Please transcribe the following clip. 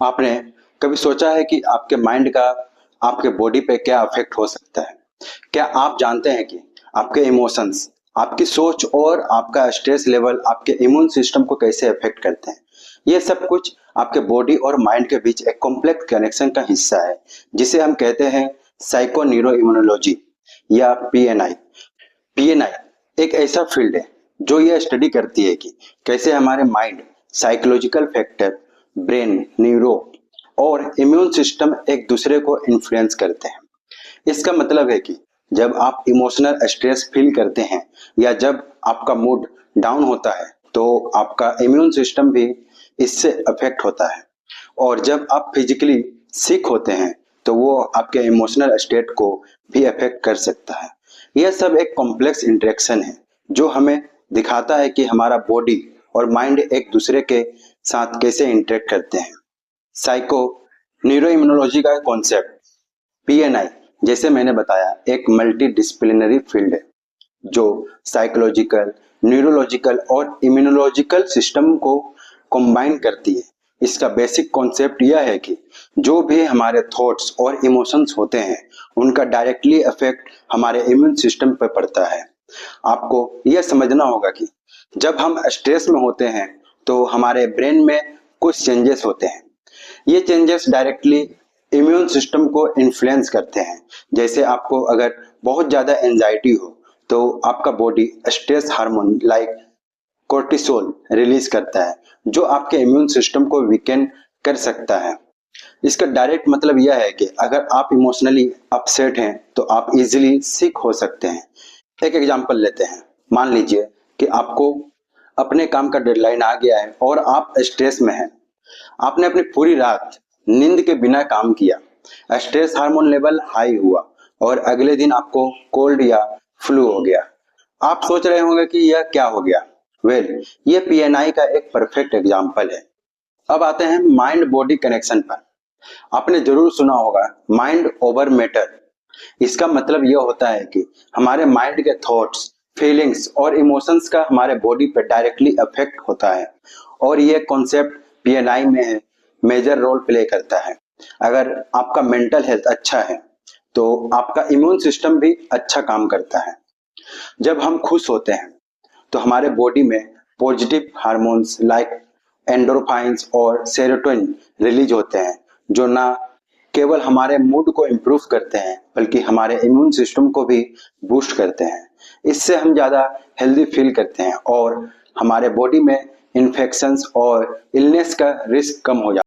आपने कभी सोचा है कि आपके माइंड का आपके बॉडी पे क्या इफेक्ट हो सकता है? क्या आप जानते हैं कि आपके इमोशंस, आपकी सोच और आपका स्ट्रेस लेवल आपके इम्यून सिस्टम को कैसे इफेक्ट करते हैं? ये सब कुछ आपके बॉडी और माइंड के बीच एक कॉम्प्लेक्स कनेक्शन का हिस्सा है, जिसे हम कहते हैं साइको न्यूरो इम्यूनोलॉजी या पीएनआई। पीएनआई एक ऐसा फील्ड है जो यह स्टडी करती है कि कैसे हमारे mind, psychological factor, brain, neuro और इम्यून सिस्टम एक दूसरे को इन्फ्लुएंस करते हैं। इसका मतलब है कि जब आप इमोशनल स्ट्रेस फील करते हैं या जब आपका मूड डाउन होता है तो आपका इम्यून सिस्टम भी इससे अफेक्ट होता है, और जब आप फिजिकली सिक होते हैं तो वो आपके इमोशनल स्टेट को भी अफेक्ट कर सकता है। यह सब एक कॉम्प्लेक्स इंटरेक्शन है जो हमें दिखाता है कि हमारा बॉडी और माइंड एक दूसरे के साथ कैसे इंटरेक्ट करते हैं। साइको न्यूरो इम्यूनोलॉजी का कॉन्सेप्ट पीएनआई, जैसे मैंने बताया, एक मल्टी डिसिप्लिनरी फील्ड है जो साइकोलॉजिकल, न्यूरोलॉजिकल और इम्यूनोलॉजिकल सिस्टम को कंबाइन करती है। इसका बेसिक कॉन्सेप्ट यह है कि जो भी हमारे थॉट्स और इमोशंस होते हैं उनका डायरेक्टली इफेक्ट हमारे इम्यून सिस्टम पर पड़ता है। आपको यह समझना होगा कि जब हम स्ट्रेस में होते हैं तो हमारे ब्रेन में कुछ चेंजेस होते हैं। ये चेंजेस डायरेक्टली इम्यून सिस्टम को इन्फ्लुएंस करते हैं। जैसे आपको अगर बहुत ज्यादा एंजाइटी हो तो आपका body stress hormone like cortisol release करता है जो आपके इम्यून सिस्टम को वीकेन कर सकता है। इसका डायरेक्ट मतलब यह है कि अगर आप इमोशनली अपसेट हैं तो आप इजीली सिक हो सकते हैं। एक एग्जांपल लेते हैं। मान लीजिए कि आपको अपने काम का डेडलाइन आ गया है और आप स्ट्रेस में हैं। आपने अपनी पूरी रात नींद के बिना काम किया, स्ट्रेस हार्मोन लेवल हाई हुआ और अगले दिन आपको कोल्ड या फ्लू हो गया। आप सोच रहे होंगे कि यह क्या हो गया। ये पीएनआई का एक परफेक्ट एग्जांपल है। अब आते हैं माइंड बॉडी कनेक्शन पर। आपने जरूर सुना होगा माइंड ओवर मैटर। इसका मतलब यह होता है कि हमारे माइंड के थॉट्स, फीलिंग्स और इमोशंस का हमारे बॉडी पर डायरेक्टली इफेक्ट होता है, और यह कॉन्सेप्ट पीएनआई में मेजर रोल प्ले करता है। अगर आपका मेंटल हेल्थ अच्छा है तो आपका इम्यून सिस्टम भी अच्छा काम करता है। जब हम खुश होते हैं तो हमारे बॉडी में पॉजिटिव हार्मोन्स लाइक एंडोर्फाइंस और सेरोटोनिन रिलीज होते हैं जो ना केवल हमारे मूड को इम्प्रूव करते हैं बल्कि हमारे इम्यून सिस्टम को भी बूस्ट करते हैं। इससे हम ज़्यादा हेल्दी फील करते हैं और हमारे बॉडी में इन्फेक्शंस और इलनेस का रिस्क कम हो जाता है।